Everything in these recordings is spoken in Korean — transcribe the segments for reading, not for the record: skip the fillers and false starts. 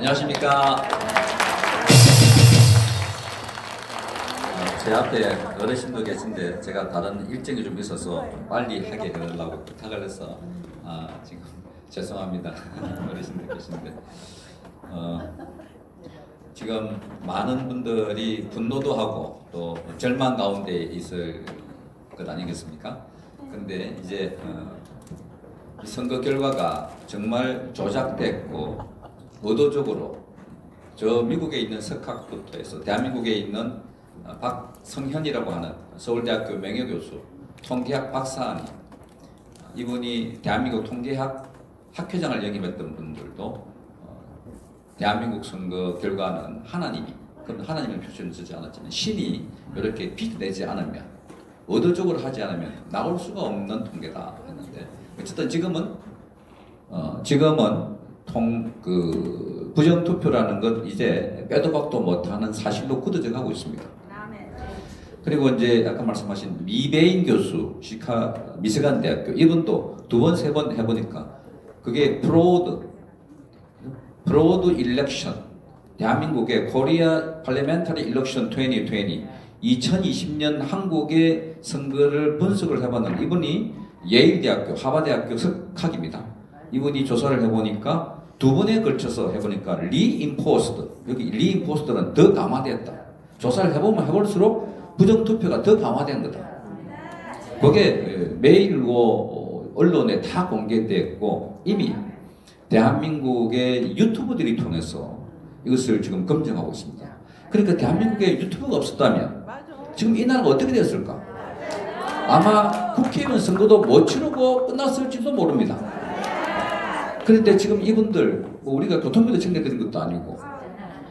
안녕하십니까. 제 앞에 어르신도 계신데 제가 다른 일정이 좀 있어서 좀 빨리 하게 해달라고 부탁을 해서 지금 죄송합니다. 어르신들 계신데 지금 많은 분들이 분노도 하고 또 절망 가운데 있을 것 아니겠습니까? 근데 이제 이 선거 결과가 정말 조작됐고 의도적으로 저 미국에 있는 석학부터 해서 대한민국에 있는 박성현이라고 하는 서울대학교 명예교수, 통계학 박사님, 이분이 대한민국 통계학 학회장을 역임했던 분들도 대한민국 선거 결과는 하나님이, 그럼 하나님의 표시는 쓰지 않았지만 신이 이렇게 빚내지 않으면, 의도적으로 하지 않으면 나올 수가 없는 통계다 했는데, 어쨌든 지금은 부정투표라는 것 이제 빼도 박도 못하는 사실로 굳어져 가고 있습니다. 그리고 이제 아까 말씀하신 미베인 교수, 미시간 대학교, 이분도 두 번, 세 번 해보니까 그게 프로드 일렉션, 대한민국의 코리아 팔레멘터리 일렉션 2020, 2020년 한국의 선거를 분석을 해봤는 이분이 예일대학교, 하버드대학교 석학입니다. 이분이 조사를 해보니까 두 번에 걸쳐서 해보니까 리인포스드, 여기 리인포스드는 더 강화됐다. 조사를 해보면 해볼수록 부정투표가 더 강화된 거다. 그게 메일로 언론에 다 공개됐고 이미 대한민국의 유튜브들이 통해서 이것을 지금 검증하고 있습니다. 그러니까 대한민국에 유튜브가 없었다면 지금 이 나라가 어떻게 되었을까? 아마 국회의원 선거도 못 치르고 끝났을지도 모릅니다. 그런데 지금 이분들 우리가 교통비도 챙겨드린 것도 아니고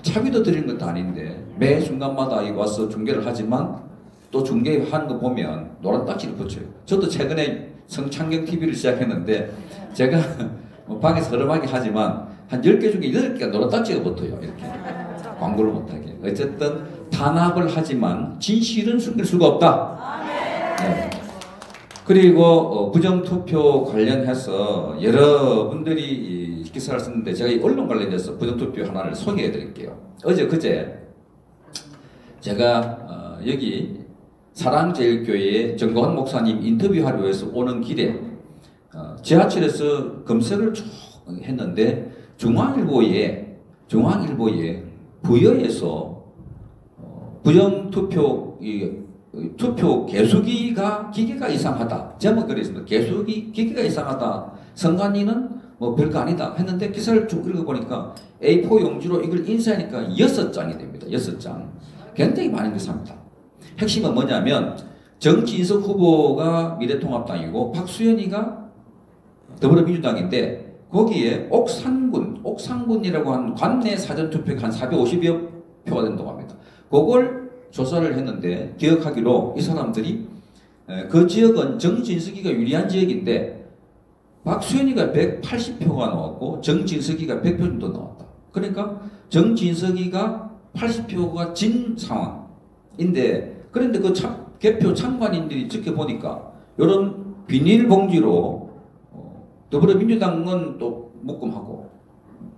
차비도 드린 것도 아닌데 매 순간마다 와서 중계를 하지만 또 중계하는 거 보면 노란 딱지를 붙여요. 저도 최근에 성창경 TV를 시작했는데 제가 방에서 허름하게 하지만 한 10개 중에 8개가 노란 딱지가 붙어요. 이렇게 광고를 못하게. 어쨌든 탄압을 하지만 진실은 숨길 수가 없다. 네. 그리고 부정투표 관련해서 여러분들이 기사를 썼는데 제가 이 언론 관련해서 부정투표 하나를 소개해 드릴게요. 그제 제가 여기 사랑제일교회 정광훈 목사님 인터뷰하려 해서 오는 길에 지하철에서 검색을 쭉 했는데 중앙일보에 부여에서 부정투표 투표 개수기가 기계가 이상하다. 제목 그랬습니다. 기계가 이상하다. 선관위는 뭐 별거 아니다 했는데 기사를 쭉 읽어보니까 A4 용지로 이걸 인쇄하니까 6장이 됩니다. 6장. 굉장히 많은 기사입니다. 핵심은 뭐냐면 정진석 후보가 미래통합당이고 박수현이가 더불어민주당인데 거기에 옥상군이라고 하는 관내 사전투표가 한 450여 표가 된다고 합니다. 그걸 조사를 했는데 기억하기로 이 사람들이 그 지역은 정진석이가 유리한 지역인데 박수현이가 180표가 나왔고 정진석이가 100표 정도 나왔다. 그러니까 정진석이가 80표가 진 상황인데 그런데 그 개표 참관인들이 지켜보니까 이런 비닐봉지로 더불어민주당은 또 묶음하고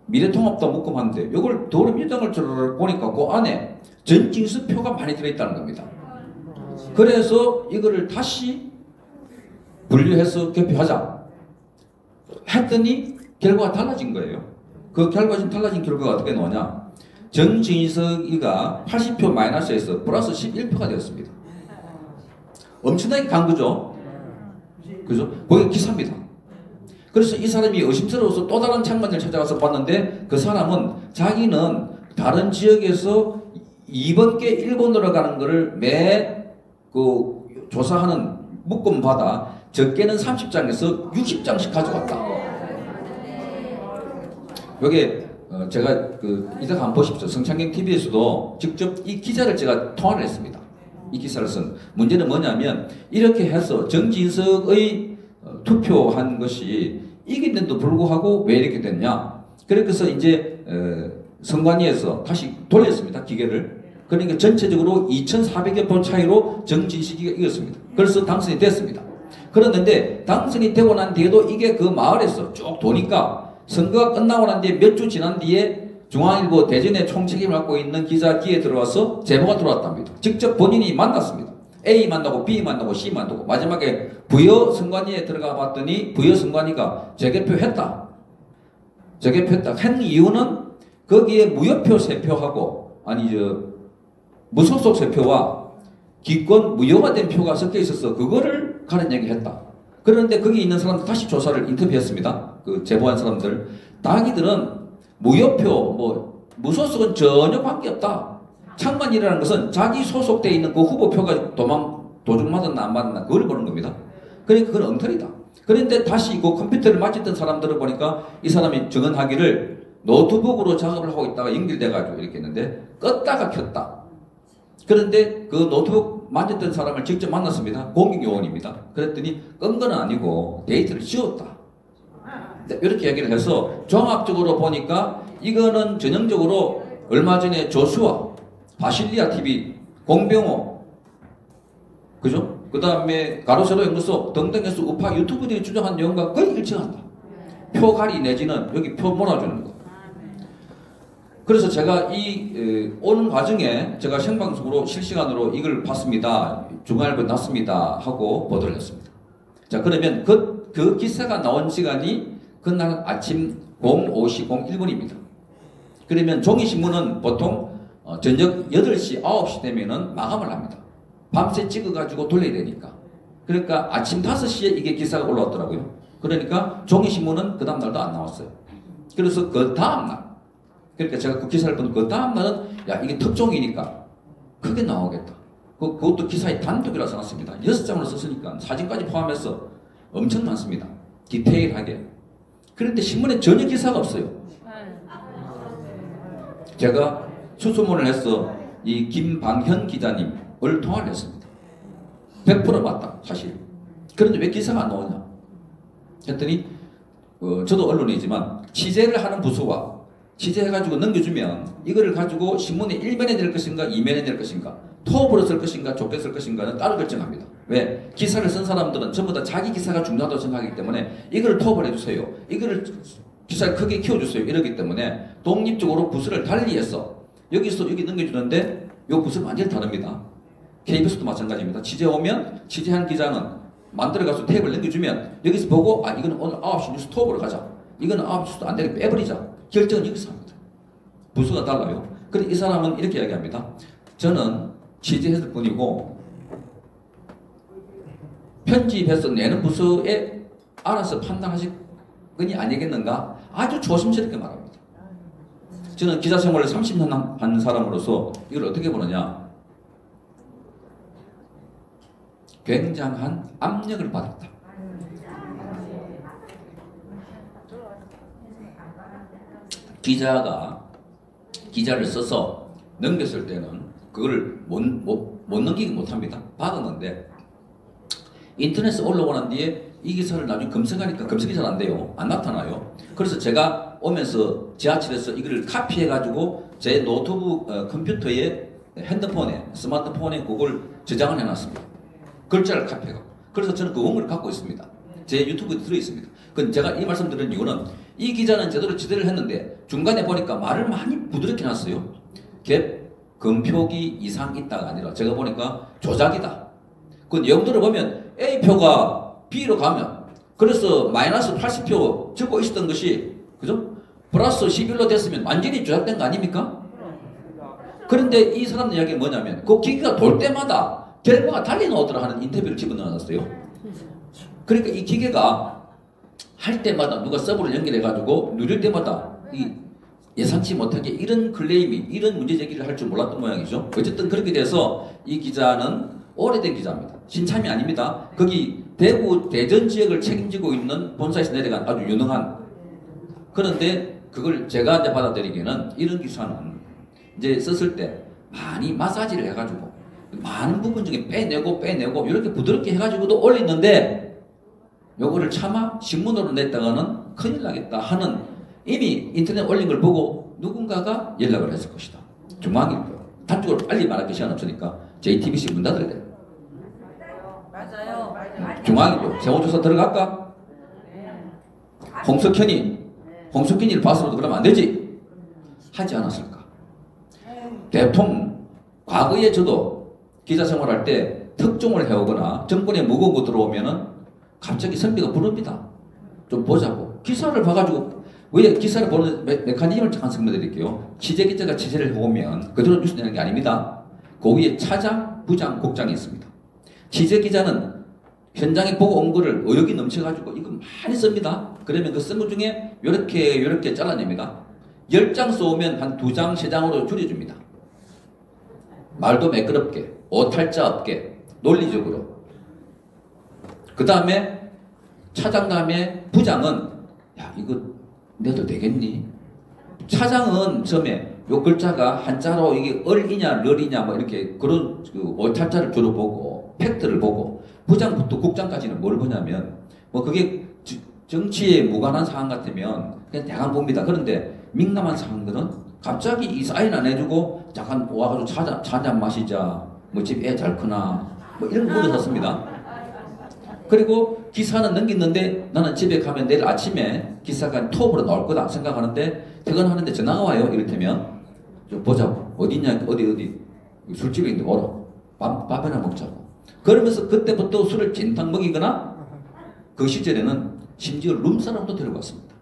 미래통합도 묶음하는데 이걸 더불어민주당을 보니까 그 안에 정진석 표가 많이 들어있다는 겁니다. 그래서 이거를 다시 분류해서 개표하자 했더니 결과가 달라진 거예요. 그 달라진 결과가 어떻게 나오냐? 정진석이가 80표 마이너스에서 플러스 11표가 되었습니다. 엄청나게 간 거죠. 그죠? 그게 기사입니다. 그래서 이 사람이 의심스러워서 또 다른 창문을 찾아가서 봤는데 그 사람은 자기는 다른 지역에서 2번 께 1번으로 가는 거를 조사하는 묶음 받아 적게는 30장에서 60장씩 가져갔다. 여기 제가 이따가 한번 보십시오. 성창경 TV에서도 직접 이 기자를 제가 통화를 했습니다. 이 기사를 쓴 문제는 뭐냐면 이렇게 해서 정진석의 투표한 것이 이긴데도 불구하고 왜 이렇게 됐냐? 그래서 이제 선관위에서 다시 돌렸습니다. 기계를. 그러니까 전체적으로 2,400여 표 차이로 정진석이가 이겼습니다. 그래서 당선이 됐습니다. 그랬는데 당선이 되고 난 뒤에도 이게 그 마을에서 쭉 도니까 선거가 끝나고 난 뒤에 몇 주 지난 뒤에 중앙일보 대전의 총책임을 맡고 있는 기자기에 들어와서 제보가 들어왔답니다. 직접 본인이 만났습니다. A 만나고 B 만나고 C 만나고 마지막에 부여 선관위에 들어가 봤더니 부여 선관위가 재개표했다. 재개표했다. 한 이유는 거기에 무효표 세표하고 무소속 세표와 기권 무효가 된 표가 섞여 있어서 그거를 가는 얘기했다. 그런데 거기 있는 사람들 다시 조사를 인터뷰했습니다. 그 제보한 사람들. 자기들은 무효표, 무소속은 전혀 관계없다. 창관이라는 것은 자기 소속돼 있는 그 후보표가 도중 맞았나 안 맞았나 그걸 보는 겁니다. 그러니까 그건 엉터리다. 그런데 다시 그 컴퓨터를 맞췄던 사람들을 보니까 이 사람이 정은하기를 노트북으로 작업을 하고 있다가 연결돼가지고 이렇게 했는데 껐다가 켰다. 그런데 그 노트북 만졌던 사람을 직접 만났습니다. 공익요원입니다. 그랬더니 끈 건 아니고 데이터를 지웠다. 이렇게 얘기를 해서 종합적으로 보니까 이거는 전형적으로 얼마 전에 조수아, 바실리아 TV, 공병호, 그죠? 그 다음에 가로세로 연구소 등등에서 우파 유튜브들이 주장한 내용과 거의 일치한다. 표가리 내지는 여기 표 몰아주는 거. 그래서 제가 오는 과정에 제가 생방송으로 실시간으로 이걸 봤습니다. 중앙일보에 났습니다. 하고 보도를 했습니다. 자, 그러면 그 기사가 나온 시간이 그날 아침 05시 01분입니다. 그러면 종이신문은 보통 저녁 8시, 9시 되면은 마감을 합니다. 밤새 찍어가지고 돌려야 되니까. 그러니까 아침 5시에 이게 기사가 올라왔더라고요. 그러니까 종이신문은 그 다음날도 안 나왔어요. 그래서 그 다음날, 그러니까 제가 그 기사를 본 그 다음날은 야, 이게 특종이니까 크게 나오겠다. 그것도 기사에 단독이라 써놨습니다. 6장으로 썼으니까 사진까지 포함해서 엄청 많습니다. 디테일하게. 그런데 신문에 전혀 기사가 없어요. 제가 수소문을 해서 이 김방현 기자님을 통화를 했습니다. 100% 맞다, 사실. 그런데 왜 기사가 안 나오냐? 했더니 저도 언론이지만 취재를 하는 부서와 취재해가지고 넘겨주면 이거를 가지고 신문의 1면에 낼 것인가 2면에 낼 것인가 토업으로 쓸 것인가 좁게 쓸 것인가는 따로 결정합니다. 왜? 기사를 쓴 사람들은 전부 다 자기 기사가 중요하다고 생각하기 때문에 이거를 토업을 해주세요. 이거를 기사를 크게 키워주세요. 이러기 때문에 독립적으로 부서를 달리해서 여기서 여기 넘겨주는데 이 부서는 완전히 다릅니다. KBS도 마찬가지입니다. 취재 오면 취재한 기자는 만들어가서 테이블 넘겨주면 여기서 보고 이거는 오늘 9시 뉴스 토업으로 가자. 이거는 9시 뉴스도 안 되게 빼버리자. 결정은 여기서 합니다. 부서가 달라요. 그래서 이 사람은 이렇게 이야기합니다. 저는 취재했을 뿐이고 편집해서 내는 부서에 알아서 판단하실 건이 아니겠는가? 아주 조심스럽게 말합니다. 저는 기자 생활을 30년 한 사람으로서 이걸 어떻게 보느냐? 굉장한 압력을 받았다. 기자를 써서 넘겼을 때는 그걸 못 넘기기 못합니다. 받았는데 인터넷에 올라오고 난 뒤에 이 기사를 나중에 검색하니까 검색이 잘 안 돼요. 안 나타나요. 그래서 제가 오면서 지하철에서 이걸 카피해가지고 제 노트북 컴퓨터에 핸드폰에 스마트폰에 그걸 저장을 해놨습니다. 글자를 카피해가. 그래서 저는 그 원고를 갖고 있습니다. 제 유튜브에 들어있습니다. 그건 제가 이 말씀 드리는 이유는 이 기자는 제대로 취재를 했는데 중간에 보니까 말을 많이 부드럽게 놨어요. 갭, 금표기 이상 있다가 아니라 제가 보니까 조작이다. 그 내용들을 보면 A표가 B로 가면 그래서 마이너스 80표 적고 있었던 것이 그죠? 플러스 11로 됐으면 완전히 조작된 거 아닙니까? 그런데 이 사람들 이야기가 뭐냐면 그 기계가 돌 때마다 결과가 달리 나오더라 하는 인터뷰를 집어넣어놨어요. 그러니까 이 기계가 할 때마다 누가 서버를 연결해가지고 누릴 때마다 이 예상치 못하게 이런 클레임이 이런 문제 제기를 할 줄 몰랐던 모양이죠. 어쨌든 그렇게 돼서 이 기자는 오래된 기자입니다. 신참이 아닙니다. 거기 대구 대전 지역을 책임지고 있는 본사에서 내려간 아주 유능한. 그런데 그걸 제가 이제 받아들이기에는 이런 기사는 이제 썼을 때 많이 마사지를 해가지고 많은 부분 중에 빼내고 이렇게 부드럽게 해가지고도 올렸는데 요거를 차마 신문으로 냈다가는 큰일 나겠다 하는 이미 인터넷 올린 걸 보고 누군가가 연락을 했을 것이다. 중앙일보. 단적으로 빨리 말할 게 시간 없으니까 JTBC 문 닫아야 돼요. 맞아요. 중앙일보. 세호조사 들어갈까? 홍석현이를 봐서라도 그러면 안 되지. 하지 않았을까? 대통령, 과거에 저도 기자 생활할 때 특종을 해오거나 정권에 무거운 거 들어오면은 갑자기 선배가 부릅니다. 좀 보자고. 기사를 봐가지고, 왜 기사를 보는 메커니즘을 잠깐 설명드릴게요. 취재기자가 취재를 해오면 그대로 뉴스 내는 게 아닙니다. 그 위에 차장, 부장, 국장이 있습니다. 취재기자는 현장에 보고 온 거를 의욕이 넘쳐가지고 이거 많이 씁니다. 그러면 그 쓴 것 중에 요렇게 잘라냅니다. 10장 쏘면 한 2장, 3장으로 줄여줍니다. 말도 매끄럽게, 오탈자 없게, 논리적으로. 그 다음에 차장 다음에 부장은 야 이거 내도 되겠니? 차장은 처음에 요 글자가 한자로 이게 얼이냐 럴이냐 뭐 이렇게 그런 그 오탈자를 주로 보고 팩트를 보고 부장부터 국장까지는 뭘 보냐면 뭐 그게 정치에 무관한 사항 같으면 그냥 대강 봅니다. 그런데 민감한 사항들은 갑자기 이 사인 안 해주고 잠깐 와가지고 차잔 마시자 뭐 집 애 잘 크나 뭐 이런 거 물어섰습니다. 그리고 기사는 넘겼는데 나는 집에 가면 내일 아침에 기사가 톱으로 나올 거다 생각하는데 퇴근하는데 전화가 와요. 이를테면 좀 보자고 어디냐 어디 술집에 있는데 오라 밥이나 먹자고. 그러면서 그때부터 술을 진탕 먹이거나 그 시절에는 심지어 룸사람도 데려갔습니다.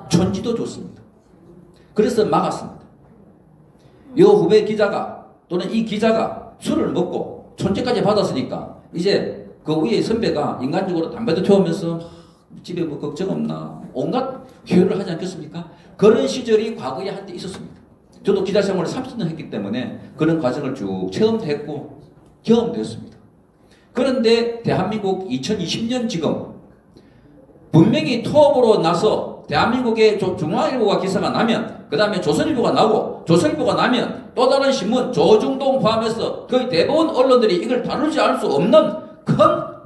촌지도 줬습니다. 그래서 막았습니다. 이 후배 기자가 또는 이 기자가 술을 먹고 촌지까지 받았으니까 이제 그 위에 선배가 인간적으로 담배도 태우면서 집에 뭐 걱정 없나 온갖 효율을 하지 않겠습니까? 그런 시절이 과거에 한때 있었습니다. 저도 기자 생활을 30년 했기 때문에 그런 과정을 쭉 체험했고 경험됐습니다. 그런데 대한민국 2020년 지금 분명히 토업으로 나서 대한민국의 중앙일보가 기사가 나면 그 다음에 조선일보가 나고 조선일보가 나면 또 다른 신문 조중동 포함해서 거의 대부분 언론들이 이걸 다루지 않을 수 없는 큰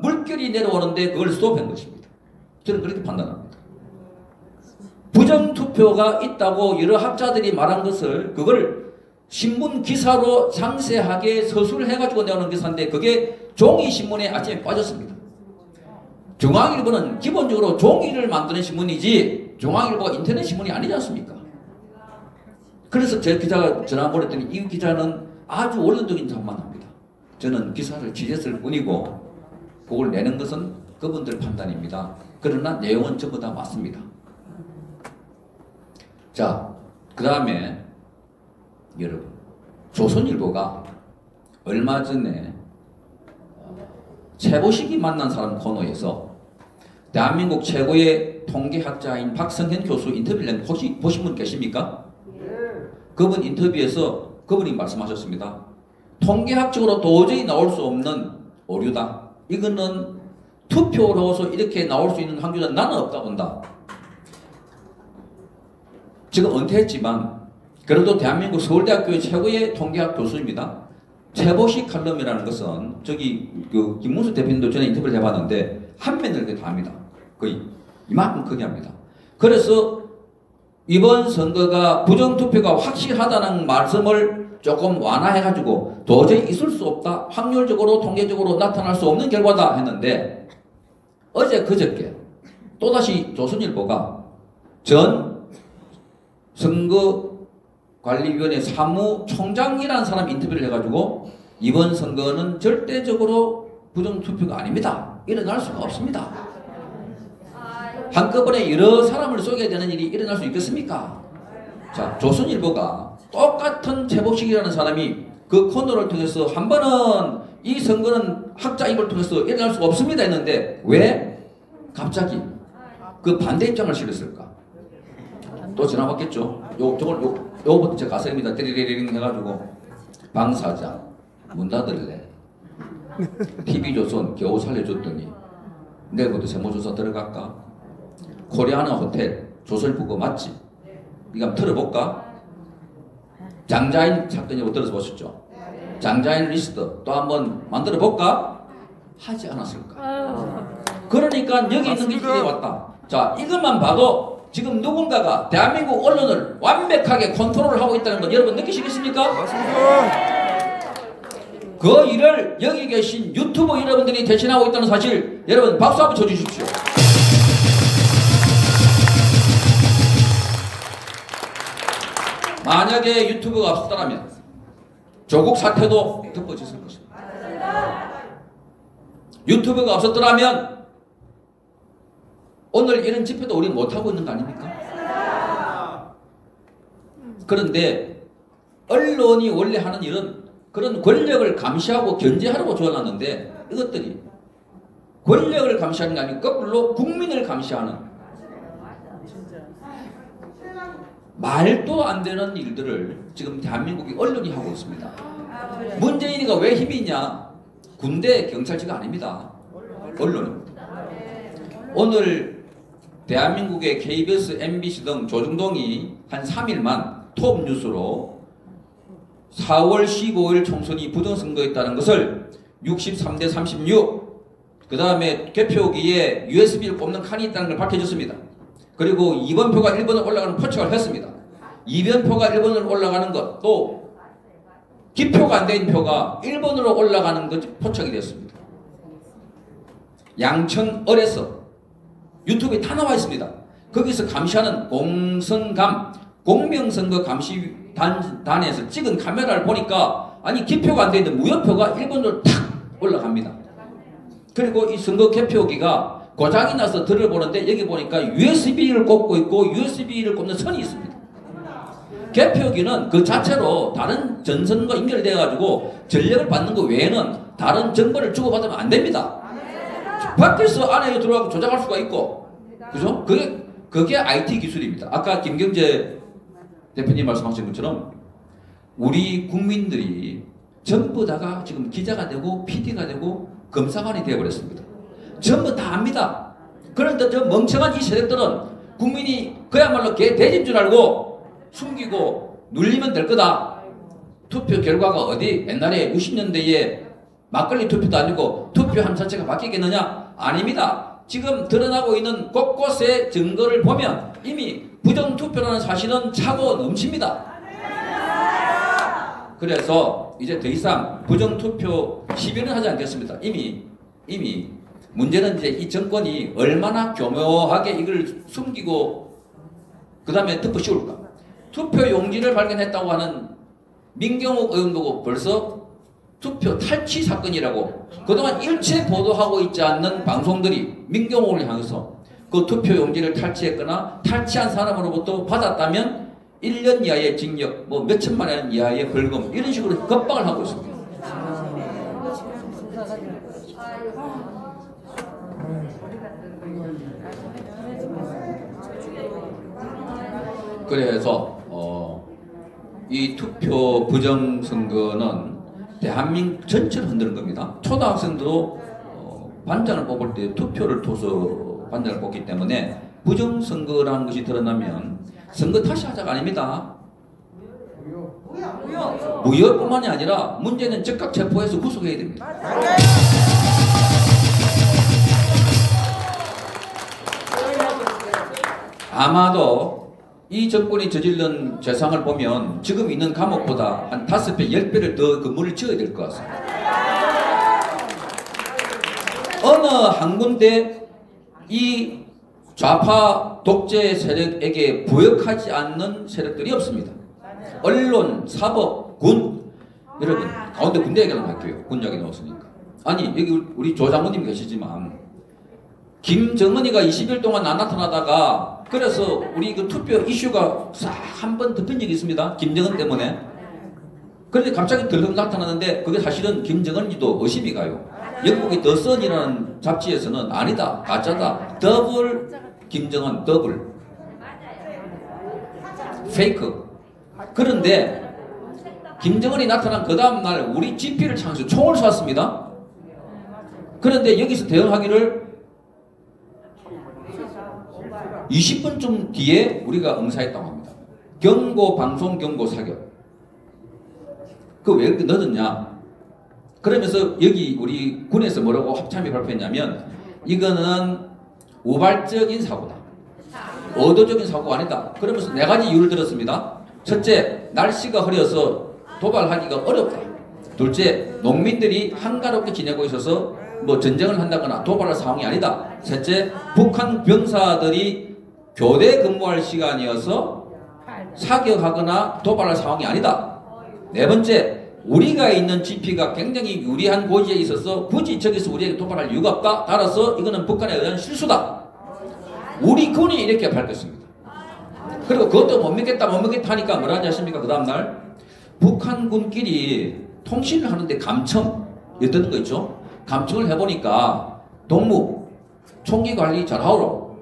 물결이 내려오는데 그걸 스톱한 것입니다. 저는 그렇게 판단합니다. 부정투표가 있다고 여러 학자들이 말한 것을 그걸 신문 기사로 상세하게 서술을 해가지고 내오는 기사인데 그게 종이신문에 아침에 빠졌습니다. 중앙일보는 기본적으로 종이를 만드는 신문이지 중앙일보가 인터넷 신문이 아니지 않습니까? 그래서 제 기자가 전화 보냈더니 이 기자는 아주 원론적인 답만 합니다. 저는 기사를 취재했을 뿐이고 그걸 내는 것은 그분들 판단입니다. 그러나 내용은 전부 다 맞습니다. 자, 그 다음에 여러분 조선일보가 얼마 전에 최보식이 만난 사람 코너에서 대한민국 최고의 통계학자인 박성현 교수 인터뷰를 낸 혹시 보신 분 계십니까? 그분 인터뷰에서 그분이 말씀하셨습니다. 통계학적으로 도저히 나올 수 없는 오류다. 이거는 투표로서 이렇게 나올 수 있는 확률은 나는 없다 본다. 지금 은퇴했지만 그래도 대한민국 서울대학교의 최고의 통계학 교수입니다. 최보식 칼럼이라는 것은 저기 그 김문수 대표님도 전에 인터뷰를 해봤는데 한 면을 이렇게 다 합니다. 거의 이만큼 크게 합니다. 그래서 이번 선거가 부정투표가 확실하다는 말씀을 조금 완화해가지고 도저히 있을 수 없다. 확률적으로 통계적으로 나타날 수 없는 결과다 했는데 어제 그저께 또다시 조선일보가 전 선거관리위원회 사무총장이라는 사람 인터뷰를 해가지고 이번 선거는 절대적으로 부정투표가 아닙니다. 일어날 수가 없습니다. 한꺼번에 여러 사람을 쏘게 되는 일이 일어날 수 있겠습니까? 자, 조선일보가 똑같은 최보식이라는 사람이 그 코너를 통해서 한 번은 이 선거는 학자 입을 통해서 일어날 수가 없습니다 했는데 왜 갑자기 그 반대 입장을 실었을까? 또 전화 왔겠죠. 요거부터 제가 가설입니다. 띠리리링 해가지고 방사장 문 닫을래. TV조선 겨우 살려줬더니 내일부터 세무조사 들어갈까? 코리아나 호텔 조선일보 거 맞지? 이거 한번 틀어볼까? 장자인 사건 여부 들어서 보셨죠? 장자인 리스트 또 한번 만들어 볼까? 하지 않았을까? 그러니까 여기 있는 게 이게 왔다. 자, 이것만 봐도 지금 누군가가 대한민국 언론을 완벽하게 컨트롤을 하고 있다는 건 여러분 느끼시겠습니까? 맞습니다. 그 일을 여기 계신 유튜버 여러분들이 대신하고 있다는 사실 여러분 박수 한번 쳐주십시오. 만약에 유튜브가 없었다면 조국 사태도 덮어졌을 것입니다. 유튜브가 없었더라면 오늘 이런 집회도 우리 못하고 있는 거 아닙니까? 그런데 언론이 원래 하는 일은 그런 권력을 감시하고 견제하려고 조어놨는데 이것들이 권력을 감시하는 게 아니고 거꾸로 국민을 감시하는 말도 안 되는 일들을 지금 대한민국의 언론이 하고 있습니다. 문재인이가 왜 힘이 있냐? 군대, 경찰치가 아닙니다. 언론입니다. 오늘 대한민국의 KBS, MBC 등 조중동이 한 3일만 톱뉴스로 4월 15일 총선이 부정선거였다는 것을 63대 36, 그 다음에 개표기에 USB를 꼽는 칸이 있다는 걸 밝혀줬습니다. 그리고 2번 표가 1번으로 올라가는 포착을 했습니다. 2번 표가 1번으로 올라가는 것, 또 기표가 안 된 표가 1번으로 올라가는 것 포착이 됐습니다. 양천을에서 유튜브에 다 나와 있습니다. 거기서 감시하는 공선감, 공명선거 감시단에서 찍은 카메라를 보니까 아니 기표가 안 돼 있는 무효표가 1번으로 탁 올라갑니다. 그리고 이 선거 개표기가 고장이 나서 들어보는데 여기 보니까 USB를 꼽고 있고 USB를 꼽는 선이 있습니다. 개표기는 그 자체로 다른 전선과 연결되어 가지고 전력을 받는 것 외에는 다른 정보를 주고받으면 안 됩니다. 밖에서 안에 들어가고 조작할 수가 있고, 그죠? 그게 IT 기술입니다. 아까 김경재 대표님 말씀하신 것처럼 우리 국민들이 전부 다가 지금 기자가 되고 PD가 되고 검사관이 되어버렸습니다. 전부 다 압니다. 그런데 저 멍청한 이 세력들은 국민이 그야말로 개 돼지인 줄 알고 숨기고 눌리면 될 거다. 투표 결과가 어디 옛날에 60년대에 막걸리 투표도 아니고 투표함 자체가 바뀌겠느냐? 아닙니다. 지금 드러나고 있는 곳곳의 증거를 보면 이미 부정투표라는 사실은 차고 넘칩니다. 그래서 이제 더 이상 부정투표 시비는 하지 않겠습니다. 이미 문제는 이제 이 정권이 얼마나 교묘하게 이걸 숨기고 그 다음에 덮어 씌울까. 투표 용지를 발견했다고 하는 민경욱 의원도 벌써 투표 탈취 사건이라고 그동안 일체 보도하고 있지 않는 방송들이 민경욱을 향해서 그 투표 용지를 탈취했거나 탈취한 사람으로부터 받았다면 1년 이하의 징역, 뭐 몇천만 원 이하의 벌금 이런 식으로 겁박을 하고 있습니다. 그래서 이 투표 부정선거는 대한민국 전체를 흔드는 겁니다. 초등학생도 반장을 뽑을 때 투표를 통해서 반장을 뽑기 때문에 부정선거라는 것이 드러나면 선거 다시 하자가 아닙니다. 무효뿐만이 아니라 문제는 즉각 체포해서 구속해야 됩니다. 아마도 이 정권이 저지른 죄상을 보면 지금 있는 감옥보다 한 5배, 10배를 더 건물을 지어야 될 것 같습니다. 어느 한 군데 이 좌파 독재 세력에게 부역하지 않는 세력들이 없습니다. 언론, 사법, 군, 여러분 가운데 군대 얘기를 할게요. 군 이야기 나왔으니까. 아니 여기 우리 조 장모님 계시지만 김정은이가 20일 동안 안 나타나다가 그래서 우리 그 투표 이슈가 싹 한 번 덮인 적이 있습니다. 김정은 때문에. 그런데 갑자기 들썩 나타나는데 그게 사실은 김정은이도 의심이 가요. 영국의 더 선이라는 잡지에서는 아니다, 가짜다, 더블 김정은, 더블 페이크. 그런데 김정은이 나타난 그 다음날 우리 GP를 창수 총을 쐈습니다. 그런데 여기서 대응하기를 20분쯤 뒤에 우리가 응사했다고 합니다. 경고, 방송, 경고, 사격. 그 왜 이렇게 늦었냐? 그러면서 여기 우리 군에서 뭐라고 합참이 발표했냐면 이거는 우발적인 사고다. 의도적인 사고가 아니다. 그러면서 4가지 이유를 들었습니다. 첫째, 날씨가 흐려서 도발하기가 어렵다. 둘째, 농민들이 한가롭게 지내고 있어서 뭐 전쟁을 한다거나 도발할 상황이 아니다. 셋째, 북한 병사들이 교대 근무할 시간이어서 사격하거나 도발할 상황이 아니다. 네 번째, 우리가 있는 GP가 굉장히 유리한 고지에 있어서 굳이 저기서 우리에게 도발할 이유가 없다. 따라서 이거는 북한에 의한 실수다. 우리 군이 이렇게 밝혔습니다. 그리고 그것도 못 믿겠다 하니까 뭐라 하지 않습니까? 그 다음날 북한군끼리 통신을 하는데 감청 이랬던 거 있죠. 감청을 해보니까 동무 총기 관리 잘하오로,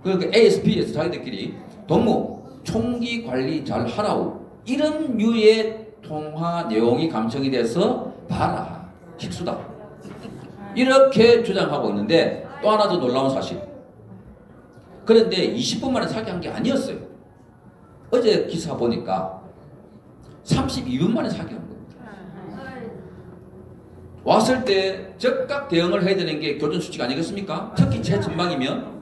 그러니까 ASP에서 자기들끼리 동무 총기 관리 잘하라고, 이런 류의 통화 내용이 감청이 돼서 봐라 식수다 이렇게 주장하고 있는데, 또 하나 더 놀라운 사실, 그런데 20분 만에 사기한 게 아니었어요. 어제 기사 보니까 32분 만에 사기한 겁니다. 왔을 때 즉각 대응을 해야 되는 게 교전수칙 아니겠습니까? 특히 최전방이면,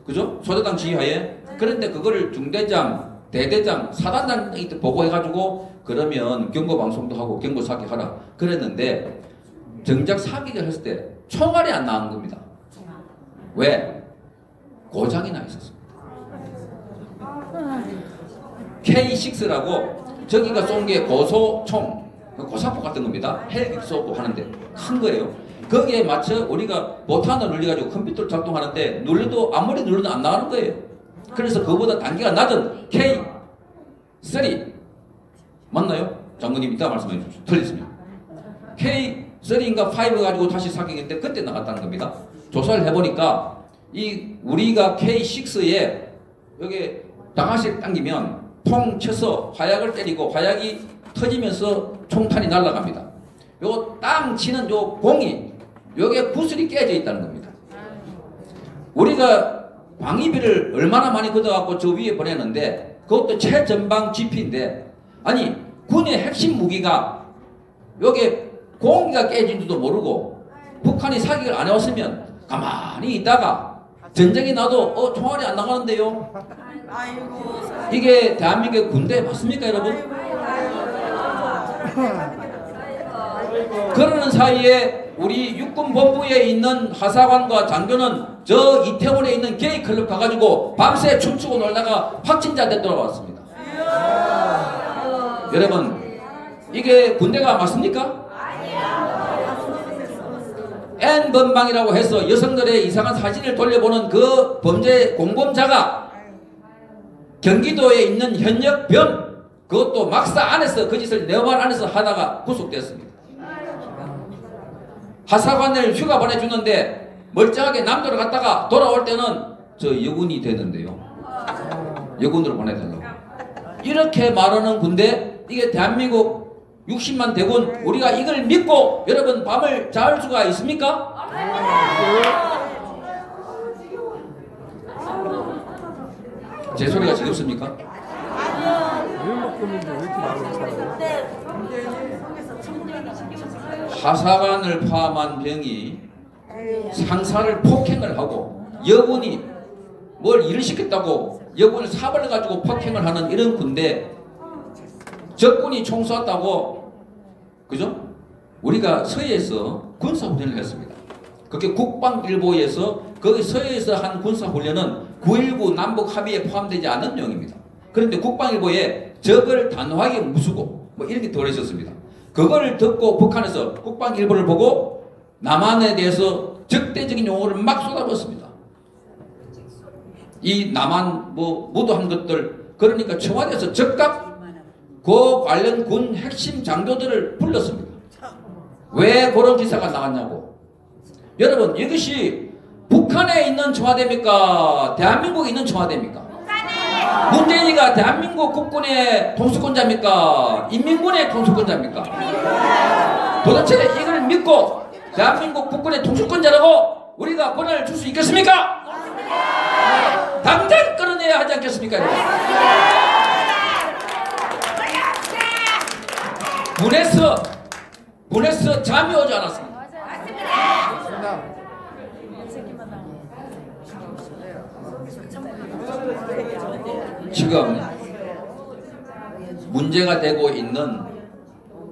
그죠? 소대장 지휘하에. 그런데 그거를 중대장, 대대장, 사단장한테 보고해가지고 그러면 경고방송도 하고 경고 사격하라 그랬는데, 정작 사격을 했을 때 총알이 안 나온 겁니다. 왜? 고장이 나 있었습니다. K6라고 저기가 쏜 게 고소총, 고사포 같은 겁니다. 헬기 쏘고 하는데 큰 거예요. 거기에 맞춰 우리가 보탄을 눌려가지고 컴퓨터를 작동하는데 눌러도 아무리 눌러도 안 나가는 거예요. 그래서 그보다 단계가 낮은 K3 맞나요? 장군님 이따 말씀해 주십시오. 틀렸으면 K3인가 5 가지고 다시 사격했는데 그때 나갔다는 겁니다. 조사를 해보니까 우리가 K6에 여기 당화실 당기면 통 쳐서 화약을 때리고 화약이 터지면서 총탄이 날아갑니다. 요거 땅 치는 요 공이 요게 구슬이 깨져 있다는 겁니다. 우리가 방위비를 얼마나 많이 걷어갖고 저 위에 보내는데, 그것도 최전방 GP인데, 아니 군의 핵심 무기가 요게 공기가 깨진지도 모르고 북한이 사격을 안 해왔으면 가만히 있다가 전쟁이 나도 총알이 안 나가는데요. 이게 대한민국 군대 맞습니까 여러분? 그러는 사이에 우리 육군본부에 있는 하사관과 장교는 저 이태원에 있는 게이클럽 가가지고 밤새 춤추고 놀다가 확진자 돌아왔습니다. 여러분, 이게 군대가 맞습니까? N번방이라고 해서 여성들의 이상한 사진을 돌려보는 그 범죄 공범자가 경기도에 있는 현역병, 그것도 막사 안에서 그 짓을 내말 안에서 하다가 구속됐습니다. 하사관을 휴가 보내주는데 멀쩡하게 남도로 갔다가 돌아올 때는 저 여군이 되는데요. 여군으로 보내달라고. 이렇게 말하는 군대, 이게 대한민국 60만 대군, 우리가 이걸 믿고 여러분 밤을 잘 수가 있습니까? 제 소리가 지겹습니까? 하사관을 포함한 병이 상사를 폭행을 하고 여군이 뭘 일을 시켰다고 여군을 사벌을 가지고 폭행을 하는 이런 군대, 적군이 총 쐈다고, 그죠? 우리가 서해에서 군사훈련을 했습니다. 그게 국방일보에서 거기 서해에서 한 군사훈련은 9.19 남북 합의에 포함되지 않은 내용입니다. 그런데 국방일보에 적을 단호하게 무수고 뭐 이렇게 들어있었습니다. 그걸 듣고 북한에서 국방일보를 보고 남한에 대해서 적대적인 용어를 막 쏟아붓습니다. 이 남한 뭐 무도한 것들, 그러니까 청와대에서 즉각 그 관련 군 핵심 장교들을 불렀습니다. 왜 그런 기사가 나왔냐고. 여러분, 이것이 북한에 있는 청와대입니까? 대한민국에 있는 청와대입니까? 문재인이가 대한민국 국군의 통수권자입니까? 인민군의 통수권자입니까? 도대체 이걸 믿고 대한민국 국군의 통수권자라고 우리가 권한을 줄 수 있겠습니까? 당장 끌어내야 하지 않겠습니까? 분해서 잠이 오지 않았습니다. 지금 문제가 되고 있는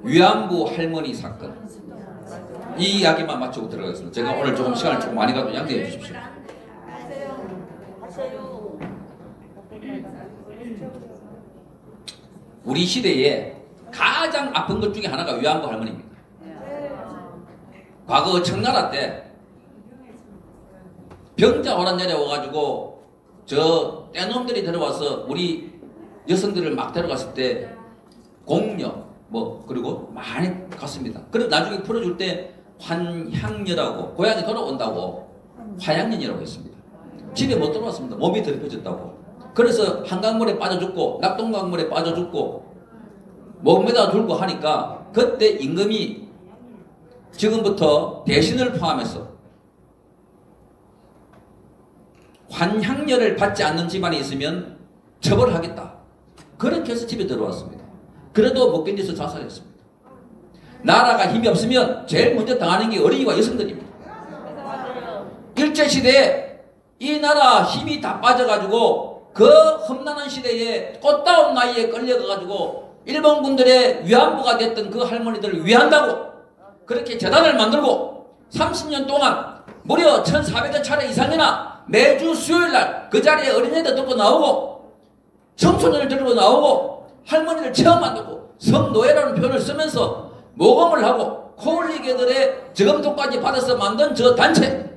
위안부 할머니 사건, 이 이야기만 마치고 들어가겠습니다. 제가 오늘 조금 시간을 조금 많이 가도 양해해 주십시오. 우리 시대에 가장 아픈 것 중에 하나가 위안부 할머니입니다. 과거 청나라 때 병자 호란전에 와가지고 저 떼놈들이 들어와서 우리 여성들을 막 데려갔을 때 공녀 뭐 그리고 많이 갔습니다. 그리고 나중에 풀어줄 때 환향녀라고 고향에 돌아온다고 화양년이라고 했습니다. 집에 못 들어왔습니다. 몸이 더럽혀졌다고. 그래서 한강물에 빠져 죽고 낙동강물에 빠져 죽고 몸에다 들고 하니까 그때 임금이 지금부터 대신을 포함해서 환향녀를 받지 않는 집안이 있으면 처벌하겠다. 그렇게 해서 집에 들어왔습니다. 그래도 못 견뎌서 자살했습니다. 나라가 힘이 없으면 제일 먼저 당하는 게 어린이와 여성들입니다. 일제시대에 이 나라 힘이 다 빠져가지고 그 험난한 시대에 꽃다운 나이에 끌려가가지고 일본군들의 위안부가 됐던 그 할머니들을 위한다고 그렇게 재단을 만들고 30년 동안 무려 1,400여 차례 이상이나 매주 수요일날 그 자리에 어린애들 들고 나오고 청소년을 들고 나오고 할머니를 체험한다고 성노예라는 표현을 쓰면서 모금을 하고 코올리개들의 저금통까지 받아서 만든 저 단체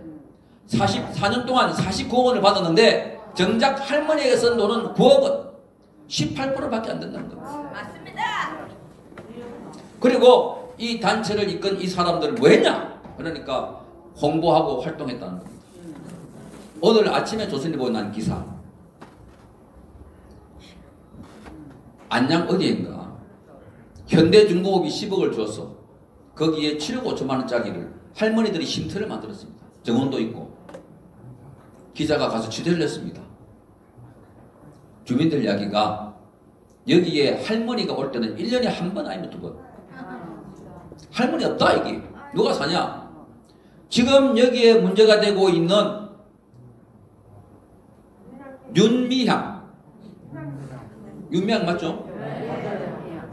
44년 동안 49억 원을 받았는데 정작 할머니에게서 노는 9억 원 18%밖에 안 된다는 겁니다. 맞습니다. 그리고 이 단체를 이끈 이 사람들은 왜냐? 그러니까 홍보하고 활동했다는 겁니다. 오늘 아침에 조선일보에 난 기사 안양 어디인가 현대중공업이 10억을 줬어. 거기에 7억 5천만 원짜리를 할머니들이 쉼터를 만들었습니다. 정원도 있고. 기자가 가서 취재를 했습니다. 주민들 이야기가 여기에 할머니가 올 때는 1년에 한 번 아니면 2번. 할머니 없다 이게. 누가 사냐? 지금 여기에 문제가 되고 있는 윤미향. 윤미향 맞죠?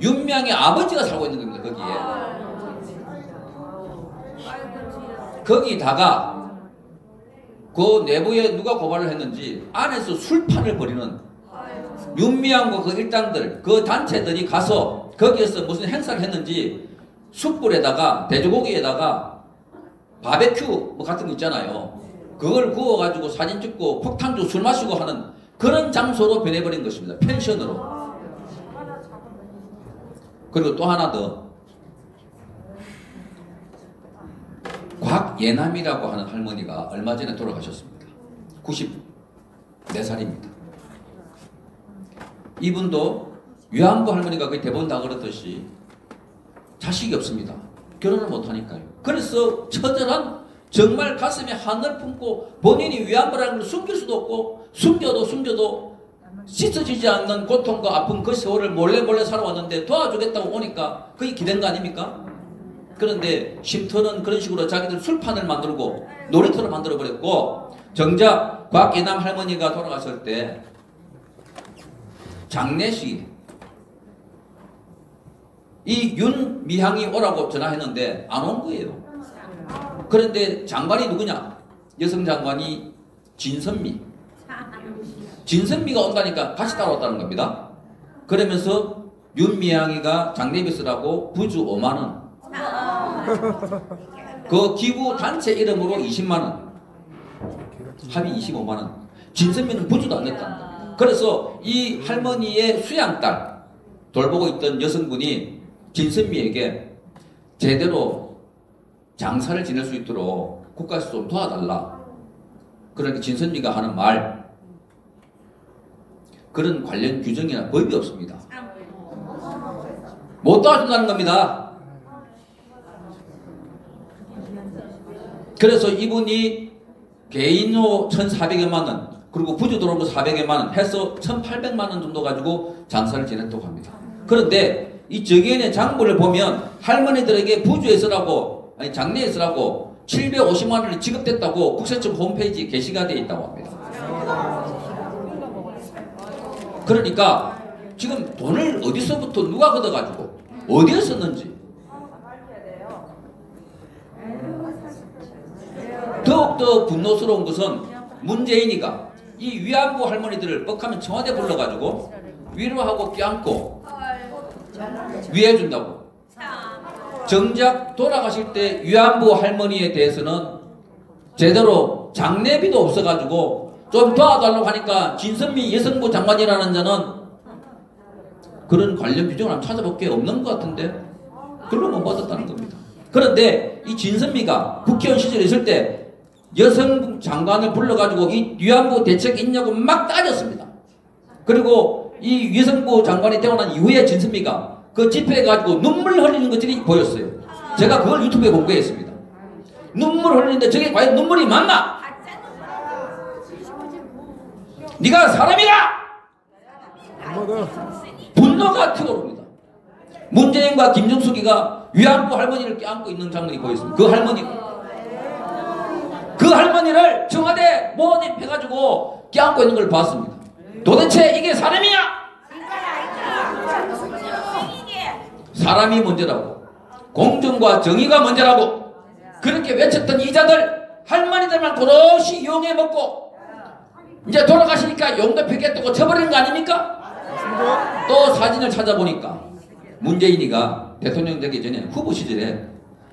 윤미향의 아버지가 살고 있는 겁니다. 거기에. 거기다가 그 내부에 누가 고발을 했는지 안에서 술판을 벌이는 윤미향과 그 일당들, 그 단체들이 가서 거기에서 무슨 행사를 했는지 숯불에다가 돼지고기에다가 바베큐 뭐 같은 거 있잖아요. 그걸 구워가지고 사진 찍고 폭탄주 술 마시고 하는 그런 장소로 변해버린 것입니다. 펜션으로. 그리고 또 하나 더. 곽예남이라고 하는 할머니가 얼마 전에 돌아가셨습니다. 94살입니다. 이분도 위안부 할머니가 거의 대부분 다 그렇듯이 자식이 없습니다. 결혼을 못하니까요. 그래서 처절한 정말 가슴에 한을 품고 본인이 위안부라는 걸 숨길 수도 없고 숨겨도 씻어지지 않는 고통과 아픈 그 세월을 몰래 살아왔는데 도와주겠다고 오니까 그게 기댄 거 아닙니까? 그런데 쉼터는 그런 식으로 자기들 술판을 만들고 놀이터를 만들어버렸고 정작 곽예남 할머니가 돌아갔을 때 장례식 이 윤미향이 오라고 전화했는데 안 온 거예요. 그런데 장관이 누구냐? 여성 장관이 진선미. 진선미가 온다니까 같이 따라왔다는 겁니다. 그러면서 윤미향이가 장례비 쓰라고 부주 5만원. 그 기부 단체 이름으로 20만원. 합의 25만원. 진선미는 부주도 안 냈다는 겁니다. 그래서 이 할머니의 수양딸 돌보고 있던 여성분이 진선미에게 제대로 장사를 지낼 수 있도록 국가에서 좀 도와달라. 그러니까 진선미가 하는 말 그런 관련 규정이나 법이 없습니다. 못 도와준다는 겁니다. 그래서 이분이 개인으로 1,400여만 원 그리고 부주 들어오면 400여만 원 해서 1,800만 원 정도 가지고 장사를 지냈다고 합니다. 그런데 이 정의연의 장부를 보면 할머니들에게 부주에 쓰라고 아니 장례에 쓰라고 750만 원이 지급됐다고 국세청 홈페이지에 게시가 되어 있다고 합니다. 그러니까 지금 돈을 어디서부터 누가 걷어가지고 어디에 썼는지 더욱더 분노스러운 것은 문재인이가 이 위안부 할머니들을 뻑하면 청와대 불러가지고 위로하고 껴안고 위해 준다고. 정작 돌아가실 때 위안부 할머니에 대해서는 제대로 장례비도 없어가지고 좀 도와달라고 하니까 진선미 여성부 장관이라는 자는 그런 관련 규정을 한번 찾아볼 게 없는 것 같은데 그걸로 못 받았다는 겁니다. 그런데 이 진선미가 국회의원 시절에 있을 때 여성 장관을 불러가지고 이 위안부 대책 있냐고 막 따졌습니다. 그리고 이 여성부 장관이 되고 난 이후에 진선미가 그 집회에 가지고 눈물 흘리는 것들이 보였어요. 제가 그걸 유튜브에 공개했습니다. 눈물 흘리는데 저게 과연 눈물이 맞나? 네가 사람이야! 분노가 튀어오릅니다. 문재인과 김정숙이가 위안부 할머니를 껴안고 있는 장면이 보였습니다. 그 할머니를 청와대 모집해가지고 껴안고 있는 걸 봤습니다. 도대체 이게 사람이냐? 사람이 문제라고, 공정과 정의가 문제라고 그렇게 외쳤던 이자들 할머니들만 고로시 이용해 먹고 이제 돌아가시니까 용도 펴겠다고 쳐버리는 거 아닙니까? 또 사진을 찾아보니까 문재인이가 대통령 되기 전에 후보 시절에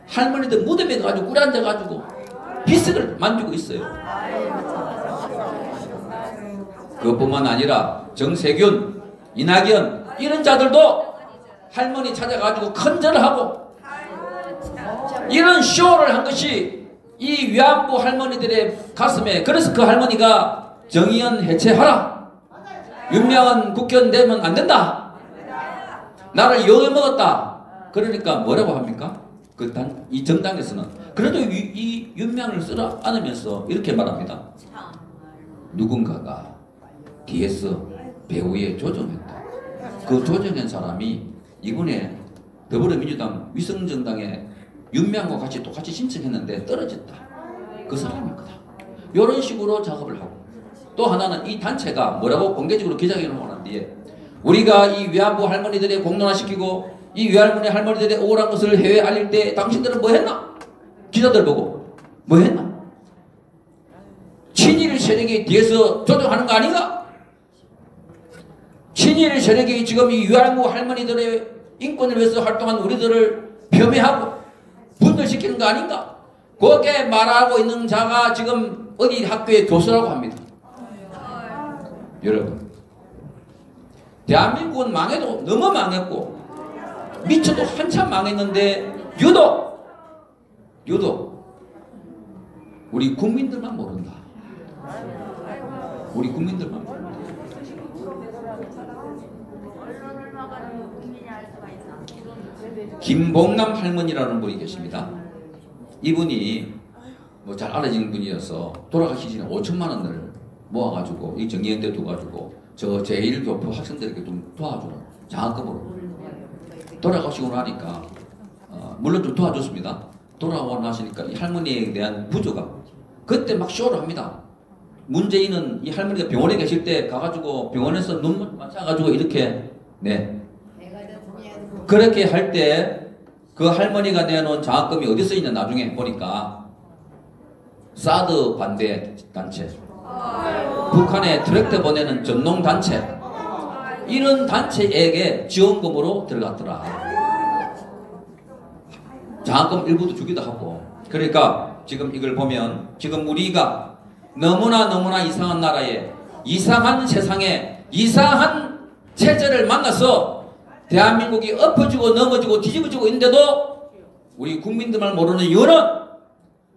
할머니들 무덤에 가지고 꿇어앉아가지고 비석을 만지고 있어요. 그것뿐만 아니라 정세균, 이낙연 이런 자들도 할머니 찾아가지고 큰절을 하고 이런 쇼를 한 것이 이 위안부 할머니들의 가슴에, 그래서 그 할머니가 정의연 해체하라, 윤명은 국회의원 되면 안 된다, 나를 용해 먹었다. 그러니까 뭐라고 합니까? 이 정당에서는 그래도 이 윤명을 쓰라 않으면서 이렇게 말합니다. 누군가가 뒤에서 배후에 조정했다. 그 조정한 사람이 이번에 더불어민주당 위성정당에 윤명과 같이 똑같이 신청했는데 떨어졌다. 그 사람일 거다. 이런 식으로 작업을 하고, 또 하나는 이 단체가 뭐라고 공개적으로 기자회견을 하는 뒤에 우리가 이 위안부 할머니들의 공론화시키고 이 위안부 할머니들의 억울한 것을 해외에 알릴 때 당신들은 뭐 했나? 기자들 보고 뭐 했나? 친일 세력이 뒤에서 조정하는 거 아닌가? 친일 세력이 지금 이 위안부 할머니들의 인권을 위해서 활동한 우리들을 폄훼하고 분열시키는 거 아닌가? 그렇게 말하고 있는 자가 지금 어디 학교의 교수라고 합니다. 여러분, 대한민국은 망해도 너무 망했고 미쳐도 한참 망했는데 유독 우리 국민들만 모른다. 우리 국민들만 모른다. 김봉남 할머니라는 분이 계십니다. 이분이 뭐 잘 알아진 분이어서 돌아가시기 전에 5천만 원을 모아가지고 이 정의연 때 둬가지고 저 제1교포 학생들에게 좀 도와주라, 장학금으로. 돌아가시고 나니까 물론 좀 도와줬습니다. 돌아오고 나시니까 이 할머니에 대한 부조가 그때 막 쇼를 합니다. 문재인은 이 할머니가 병원에 계실 때 가가지고 병원에서 눈물 맞춰가지고 이렇게 그렇게 할 때 그 할머니가 내놓은 장학금이 어디 써 있냐 나중에 보니까 사드 반대 단체, 북한에 트랙터 보내는 전농 단체, 이런 단체에게 지원금으로 들어갔더라. 장학금 일부도 주기도 하고. 그러니까 지금 이걸 보면 지금 우리가 너무나 이상한 나라에, 이상한 세상에, 이상한 체제를 만나서 대한민국이 엎어지고 넘어지고 뒤집어지고 있는데도 우리 국민들만 모르는 이유는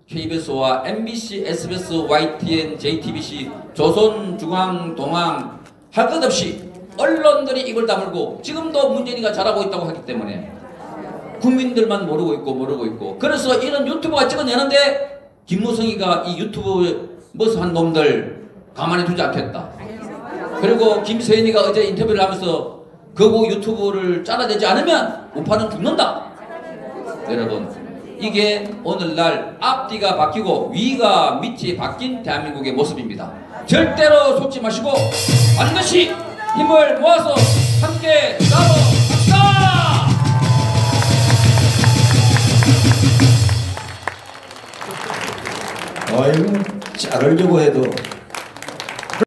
KBS와 MBC, SBS, YTN, JTBC, 조선, 중앙, 동항 할 것 없이 언론들이 입을 다물고 지금도 문재인이가 잘하고 있다고 하기 때문에 국민들만 모르고 있고 그래서 이런 유튜브가 찍어내는데 김무성이가 이 유튜브 머스한 놈들 가만히 두지 않겠다. 그리고 김세인이가 어제 인터뷰를 하면서 그거 유튜브를 잘라내지 않으면 우파는 죽는다. 여러분, 이게 오늘날 앞뒤가 바뀌고 위가 밑이 바뀐 대한민국의 모습입니다. 절대로 속지 마시고 반드시 힘을 모아서 함께 싸워갑시다. 아이고, 자르려고 해도